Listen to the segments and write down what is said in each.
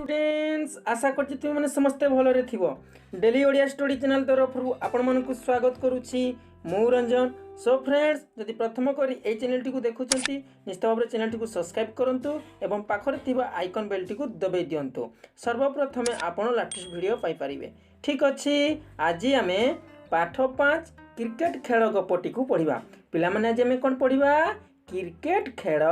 Students आशा करछि तुम माने समस्ते भलरे थिबो। डेली ओडिया स्टडी चैनल तरफ आपण मानकु स्वागत करूछि मु रंजन। सो फ्रेंड्स जदि प्रथम करी ए चैनल टी को देखुछंती निश्चित भाबरे चैनल टी को सब्सक्राइब करंतु एवं पाखरे थिबा आइकन बेल टी को दबाई दियंतु। सर्वप्रथमे आपण लेटेस्ट वीडियो पाई परिबे। ठीक अछि, आज आमे पाठ 5 क्रिकेट खेल गपटी को पढिबा। पिला माने आज आमे कोन पढिबा? क्रिकेट खेल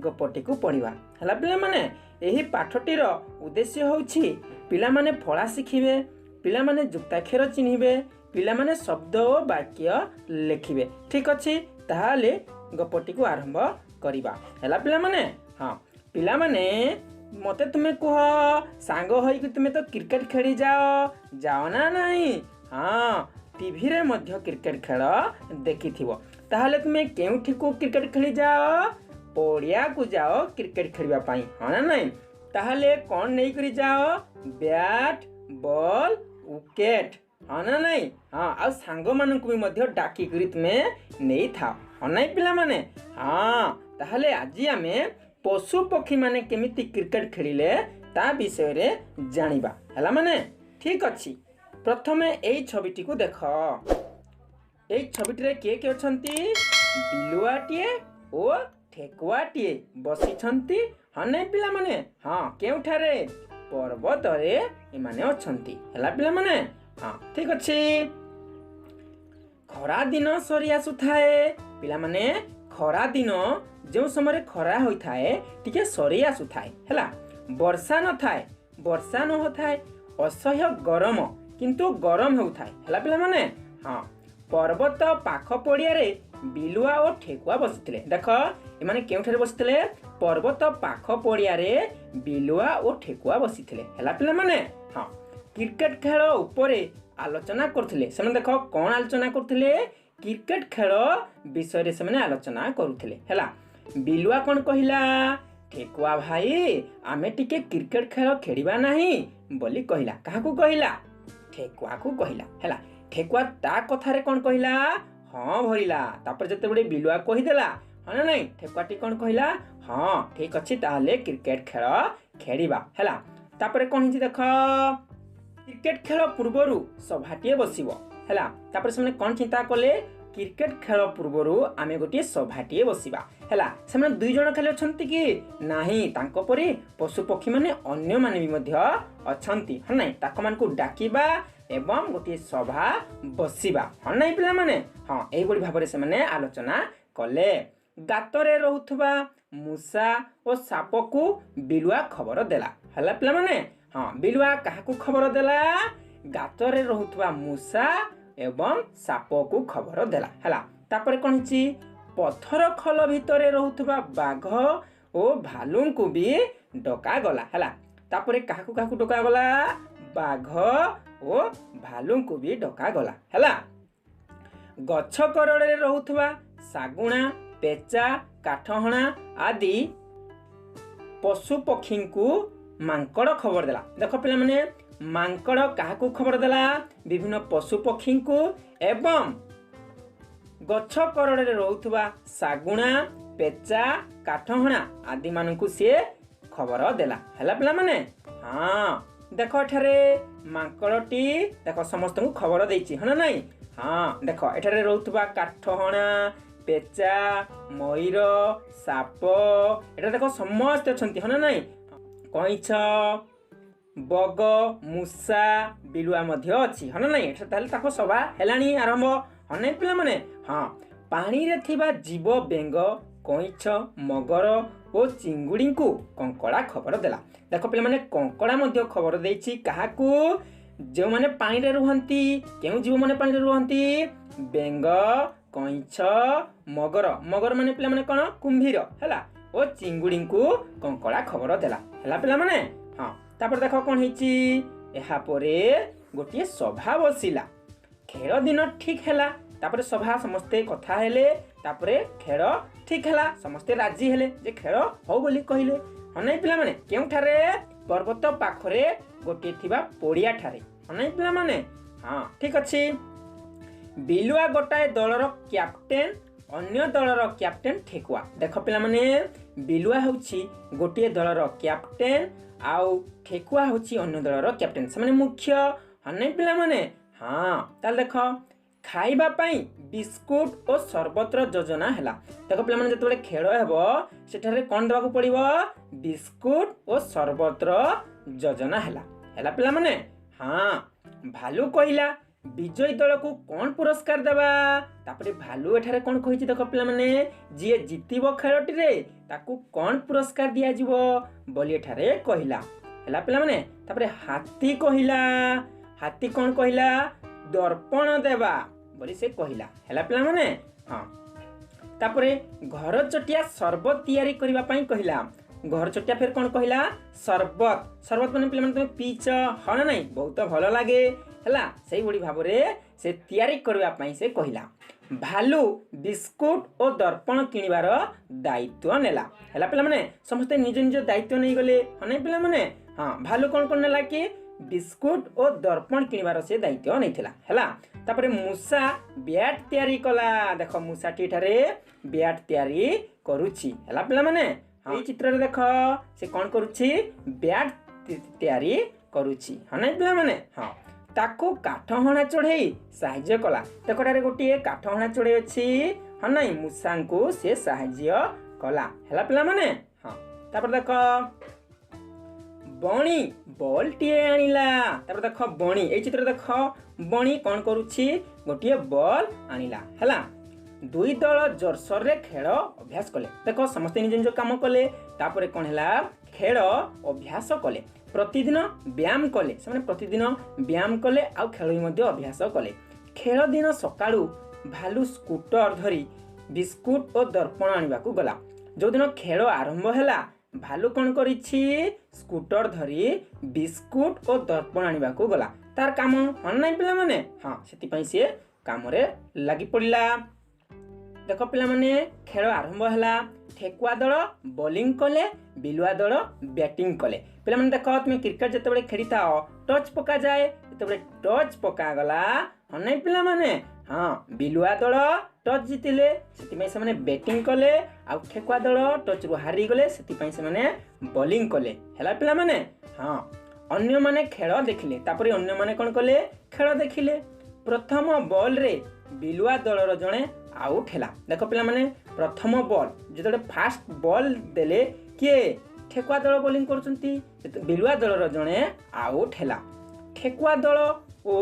गपटी को पढिबा। हला पिला माने एही पाठटीर उद्देश्य होछि पिला माने फळा शिखिबे, पिला माने जुक्ताक्षर चिन्हिबे, पिला माने शब्द और वाक्य लिखिबे। ठीक अछि, ताहाले गपटी को आरंभ करिबा। हला पिला माने हां पिला माने मते तुमे कह सांग होई कि तुमे तो क्रिकेट खेली जाओ ना नहीं? हां टीवी रे मध्य क्रिकेट खेल देखिथिबो। ताहाले तुमे केउठी को क्रिकेट खेली जाओ? पड़िया को जाओ क्रिकेट खेलवा पाई, हाँ ना नहीं? ताहले कौन नहीं करी जाओ? बैट बॉल विकेट, हाँ ना नहीं? हाँ आ सांग मान को भी मध्य डाकी करी तुमे नहीं था, हाँ नहीं पिला माने? हाँ ताहले आज आमे पशु पक्षी माने केमिति क्रिकेट खेलिले ता विषय रे जानिबा। हला माने ठीक अछि। प्रथमे एई छबिटी को देख। एई छबिटी रे के के अछंती? बिलुआटिए ओ ठेकुआटिए बसिछंती, हाँ नहीं पिला माने? हाँ केउठारे? पर्वत रे एमाने अछंती। हला पिला माने? हाँ ठीक अछि। खरा दिन सरी आसुथाए पिला माने। खरा दिन जो समय खरा होई थाए टिके सरी आसुथाए। हला वर्षा न थाए, वर्षा न होथाए। असह्य गरम किंतु गरम होथाए। हला पिला माने? हाँ पर्वत पाख पड़िया रे बिलुआ और ठेकुआ बसिथिले। देख एमाने केउठारे बसिथिले? पर्वत पाख पड़िया रे बिलुआ और ठेकुआ बसिथिले। हला पिला माने? हाँ क्रिकेट खेल उपरे आलोचना करथिले। सेमाने देख कोन आलोचना करथिले? क्रिकेट खेल विषय रे सेमाने आलोचना करुथिले। हला बिलुआ कोन कहिला? ठेकुआ भाई आमे टिके क्रिकेट खेल खेलिबा नाही बोली कहिला। काहाकू कहिला? ठेकुआ को कहिला। हला ठेकुआ ता कथारे कोन कहिला? हाँ भरिला। तापर जते बडे बिलुआ कहि देला, हाँ ना नहीं? ठेकुआटी कोन कहिला? हाँ ठीक अछि, ताहले क्रिकेट खेल खेलिबा। हला तापर कोन हिची देख, क्रिकेट खेल पूर्वरु सभाटिए बसिबो। हला तापर सेमाने कोन चिंता कले? क्रिकेट खेल पूर्वरु आमे गोटे सभाटिए बसिबा। हला सेमाने दुई जण खाली अछंती कि नाही? तांको परि पशु पक्षी माने अन्य माने भी मध्य अछंती, हाँ नहीं? ताको मान को डाकिबा एवं गोटे सभा बसिबा, हाँ नहीं पिला माने? हाँ एही बडी भाबरे से माने आलोचना कले। गातरे रहुथबा मूसा और साप को बिलुआ खबर देला। हला पिला माने? हाँ बिलुआ काहाकू खबर देला? गातरे रहुथबा मूसा एवं साप को खबर देला। हला तापर कोन हिची? पत्थर खल भितरे रहुथबा बाघ और भालू को भी डका गला। हला तापर काहाकू काहाकू डका गला? बाघ और भालू को भी डका गला। हला गछ करड़े रहुथबा सागुणा पेचा काठहणा आदि पशु पक्षी को मांकड़ खबर देला। देख पिला माने मांकड़ काहाकू खबर देला? विभिन्न पशु पक्षी को एवं गछ करड़े रहुथबा सागुणा पेचा काठहणा आदि मानकू से खबर देला। हला पिला माने? हाँ देख एठारे मांकड़टी देख समस्त को खबर देछि, हाँ ना नहीं? हाँ देख एठारे रहुथबा काठहणा पेचा मयूर साप एटा देख समस्त अछंती, हाँ ना नहीं? कइछ बग मूसा बिलुआ मध्य अछि, हाँ ना नहीं? एटा ताले ताको सभा हेलानी आरंभ, हाँ नहीं पिला माने? हाँ पानी रे थिबा जीव बेंग कइछ मगर और चिंगुड़ी को कंकड़ा खबर देला। देख पिला माने कंकड़ा मध्य खबर देछि काहाकू? जो माने पानी रे रुहंती। केउ जीव माने पानी रे रुहंती? बेंग कइछ मगर। मगर माने पिला माने कोन? कुंभीर। हला ओ चिंगुड़ी को कंकड़ा खबर देला। हला पिला माने? हाँ तापर देख कोन हिची? एहा परे गोटे सभा बसिला। खेल दिन ठीक हैला। तापर सभा समस्ते कथा हेले, तापरे खेल ठीक हैला। समस्ते राजी हेले जे खेल हो बोली कहिले, हाँ नहीं पिला माने? केउठारे? पर्वत पाखरे गोटे थिबा पड़िया ठारे, हाँ नहीं पिला माने? हाँ ठीक अछि। बिलुआ गोटाए दलर कैप्टेन अन्य दलर कैप्टेन ठेकुआ। देख पिलामाने बिलुआ होछि गोटे दलर कैप्टेन आउ ठेकुआ होछि अन्य दलर कैप्टेन से मुख्य हनै पिलामाने। हाँ ताल देख खाइबा पाई बिस्कुट और सरबतर योजना हैला। देख पिलामाने जतबेले खेल हेबो सेठारे कोन देबाकू पड़िबो बिस्कुट और सरबतर योजना हैला पिलामाने। हाँ भालू कहिला विजयी दल को कौन पुरस्कार देबा तापरे भालू एठारे कौन कहिछि देख पिलामाने जे जितिबो खेलटी रे ताकू कौन पुरस्कार दिया जिवो बोली एठारे कहिला हैला पिलामाने। तापरे हाथी कहिला हाथी कौन कहिला दर्पण देबा बोली से कहिला हैला पिलामाने। हाँ तापरे घर चटिया शरबत तैयारी करबा पई कहिला। घर चटिया फिर कौन कहिला शरबत माने पिलामाने तुम पीच हन नहीं बहुत भल लागे हैला सेही बड़ी भाबरे से तैयारी करबा पई से कहिला। भालू बिस्कुट और दर्पण किनिबार दायित्व नेला हैला पिलामाने। समस्त निज निज दायित्व नहीं गले हनै पिलामाने। हाँ भालू कौन कौन नेला कि बिस्कुट और दर्पण किनिबार से दायित्व नहीं थिला हैला। तापरे मूसा बैट तैयारी कला। देख मूसा ठारे बैट तैयारी करूछि हैला पिलामाने। हाँ चित्र रे देख से कौन करूछि बैट तैयारी करूछि हनै पिलामाने। हाँ ताको काठ हणा चढ़ई साहाय्य कला। देख ठारे गोटे काठ हणा चढ़ई अछि हनै मूसा को से साहाय्य कला हैला पिलामाने। हाँ तापर देख बणी बॉल टीए आनिला। तापर देख बणी ए चित्र देख बणी कौन करूछि गोटे बॉल आनिला हैला। दुई दल जोरसोर रे खेल अभ्यास कले। देख समस्त निज निज काम कले तापरे कौन हैला खेल अभ्यास कले प्रतिदिन व्यायाम कले से प्रतिदिन व्यायाम कले आउ खेल मध्ये अभ्यास कले। खेल दिन सकाळू भालू स्कूटर धरी बिस्कुट और दर्पण आनिबा को गला। जो दिन खेल आरंभ हैला भालू कौन करिछि स्कूटर धरी बिस्कुट और दर्पण आनिबा को गला। तार काम हन नै पिला माने। हाँ सेति पई से काम रे लागि पड़िला। देख पिलामाने खेल आरंभ हैला ठेकुआ दल बॉलिंग कले बिलुआ दल बैटिंग कले। पिलामाने देख तुम क्रिकेट जतबेले खेलिता टच पका जाए जतबेले टच पका गला हनै पिलामाने। हाँ बिलुआ दल टच जितिले सेति से बैटिंग कले आ ठेकुआ दल टच रु हारी गले सेति से बॉलिंग कले हैला पिलामाने। हाँ अन्य माने खेल देखिले तापरे अन्य माने कोन कले खेल देखिले। प्रथम बॉल रे बिलुआ दलर जणे आउट हैला। देख पिलामाने प्रथम बॉल जेतबे फास्ट बॉल देले किए ठेकुआ दल बॉलिंग करछंती बिलुआ दलर जणे आउट हैला। ठेकुआ दल ओ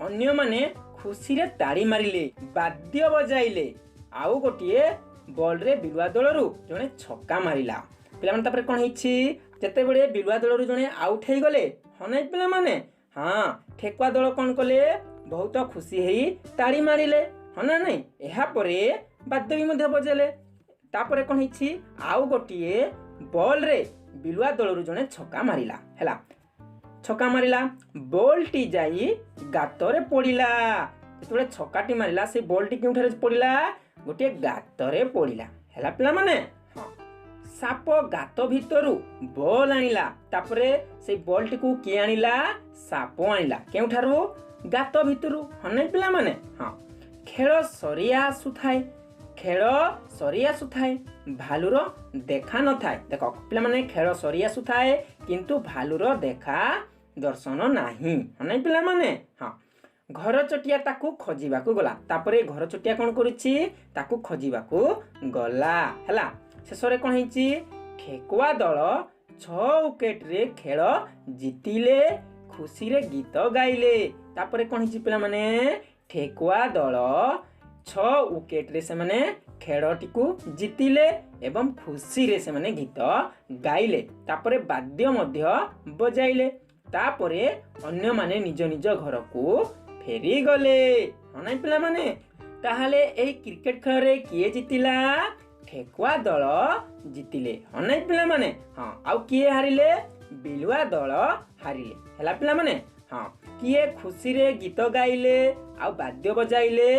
अन्य माने खुशी रे ताड़ी मारिले वाद्य बजाइले आउ गोटिए बॉल रे बिलुआ दलरु जणे छक्का मारिला। पिलामाने तापर कोन हिछि जते बडे बिलुआ दलरु जणे आउट हे गले हनै पिलामाने। हाँ ठेकुआ दल कोन कले बहुत खुशी हेई ताड़ी मारिले हना नहीं एहा परे वाद्य भी मध्य बजेले। तापरे कोन हिछि आउ गोटिए बॉल रे बिलुआ दलरु जणे छक्का मारिला हैला। छक्का मारिला बॉल टी जाई गातरे पड़िला। जेतबे छक्काटी मारिला से बॉल टी केउठारे पड़िला गोटे गातरे पड़िला हैला पिला माने। हाँ साप गात भितरु बॉल आनिला तापरे से बॉल टी को के आनिला साप आनिला केउठारु गात भितरु हनै पिला माने। हाँ खेल सरिया आसुथाए खेल सरिया आसुथाए भालुर देखा न थाए। देख पिला माने खेल सरिया आसुथाए किंतु भालुर देखा दर्शन नाही हनै पिला माने। हाँ घर चटिया ताकू खोजिबाकू गला तापरे घर चटिया कोन करिछि ताकू खोजिबाकू गला हैला। शेषरे कोन हिछि ठेकुआ दल 6 विकेट रे खेल जितिले खुशी रे गीत गाइले। तापरे कोन हिछि पिला माने ठेकुआ दल 6 विकेट रे से माने खेलटी को जितिले एवं खुशी रे से माने गीत गाइले। तापरे वाद्य मध्य बजाइले। तापरे अन्य माने निज निज घर को फेरी गले हनै पिला माने। ताहाले एही क्रिकेट खेल रे किए जितिला ठेकुआ दल जितिले हनै पिला माने। हाँ आउ किए हारिले बिलुआ दल हारिले हैला पिला माने। हाँ किए खुशी रे गीत गाइले आउ वाद्य बजाइले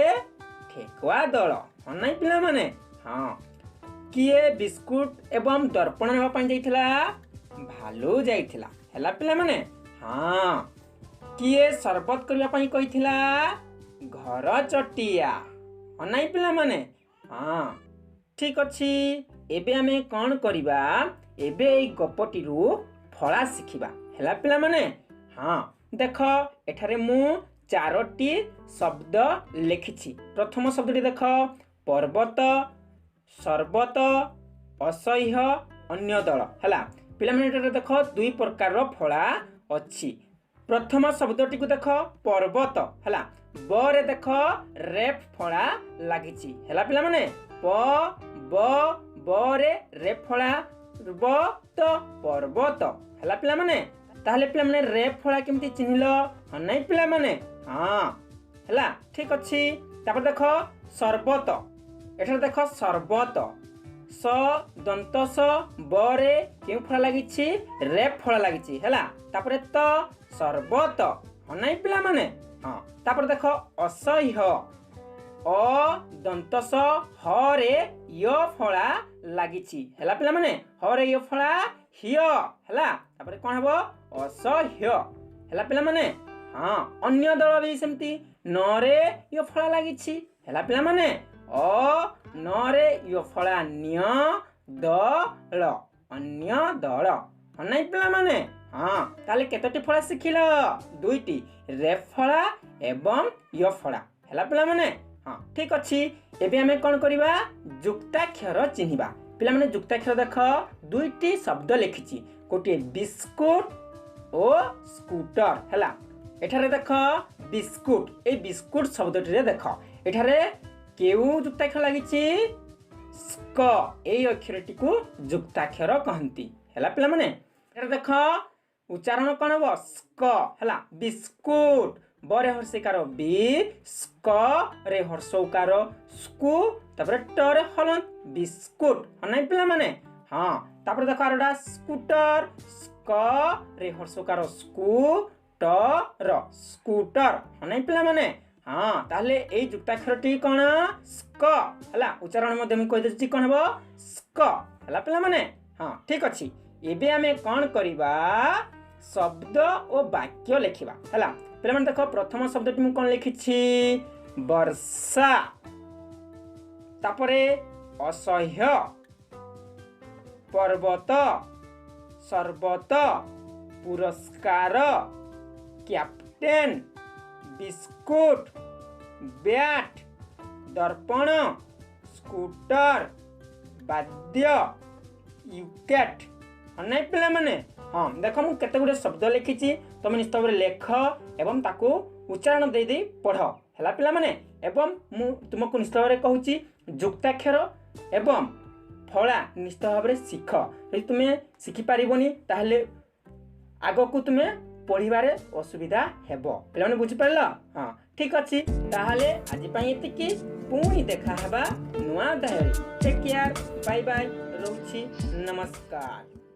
ठेकुआ दल हनै पिला माने। हाँ किए बिस्कुट एवं दर्पण नेबा पई जाइथिला भालू जाइथिला हैला पिला माने। हाँ किए शरबत करबा पई कहिथिला घर चटिया हनै पिला माने। हाँ ठीक अच्छी एबे आमे कौन करिबा एबे एई गपटिरू फला शिखिबा हैला पिला माने हाँ देख एठारे मु चारोटी शब्द लिखिछि प्रथम शब्दटी देख पर्वत सर्वत असह्य अन्य दल हैला पिला माने एठारे देख दुई प्रकार फला अछि प्रथम शब्दटी को देख पर्वत हैला ब रे देख रेफ फला लागिछि हैला पिला माने प ब रे रेफ फला ब तो पर्वत हैला पिला माने ताहले पिला माने रेफ फला केमती चिन्हिलो ह नै पिला माने हाँ हैला ठीक अछि तापर देख सर्वत एठारे देख सर्वत स दंत स ब रे केउ फला लागिछि रेफ फला लागिछि हैला तापर त सर्वत ह नै पिला माने हाँ तापर देख असह्य अ दंत स ह रे य फला लागिछि हैला पिला माने ह रे य फला हिय हैला तापर कोन हबो असह्य हैला पिला माने हाँ अन्य दल भी सेमती न रे य फला लागिछि हैला पिला माने अ न रे य फला न्य दल अन्य दल ह नै पिला माने हाँ ताले केतोटी फला शिखिल दुईटी रेफ फला एवं य फला हैला पिला माने हाँ ठीक अच्छी एबे आमे कौन करिबा जुक्ताक्षर चिन्हिबा पिला माने जुक्ताक्षर देख दुईटी शब्द लिखिछि गोटे बिस्कुट ओ स्कूटर हैला एठारे देख बिस्कुट ए बिस्कुट शब्दटी रे देख एठारे केउ जुक्ताक्षर लागिछि स्क ए अक्षरटी को जुक्ताक्षर कहंती हैला पिला माने एठारे देख उच्चारण कौन हबो स्क हैला बिस्कुट बरे हर्षिकार बी स्क रे हर्षौकार स्कू तापर ट रे हलन बिस्कुट हनै पिला माने हाँ तापर देखो आरोडा स्कूटर स्क रे हर्षौकार स्कू ट र स्कूटर हनै पिला माने हाँ ताहले एई जुक्ताक्षरटी कोन स्क हला उच्चारण मध्ये मैं कहि देछि कोन हबो स्क हला पिला माने हाँ ठीक अछि एबे आमे कोन करिबा शब्द और वाक्य लिखिबा हला पिला माने देखो प्रथम शब्दटी मु कोन लिखिछि वर्षा तापरे असह्य पर्वत सर्वत पुरस्कार कैप्टेन बिस्कुट बैट दर्पण स्कूटर वाद्य यूकेट नै पिला माने हाँ देख मु केते गुडे शब्द लिखिछि तुम निश्चित भाव लेख एवं ताकू उच्चारण दे दे पढ़ हैला पिला माने एवं मु तुमको निश्चित भाव कहूछि जुक्ताक्षर एवं फला निश्चित भाव शिख यदि तुमे शिखि पारिबोनी ताहले आगो को तुमे पढ़िबारे असुविधा हेबो पिला माने बुझि पारला हाँ ठीक अछि ताहले आज पई एतिकी पुणी देखा हबा नुआ अध्याय टेक केयर बाय बाय रहउछि नमस्कार।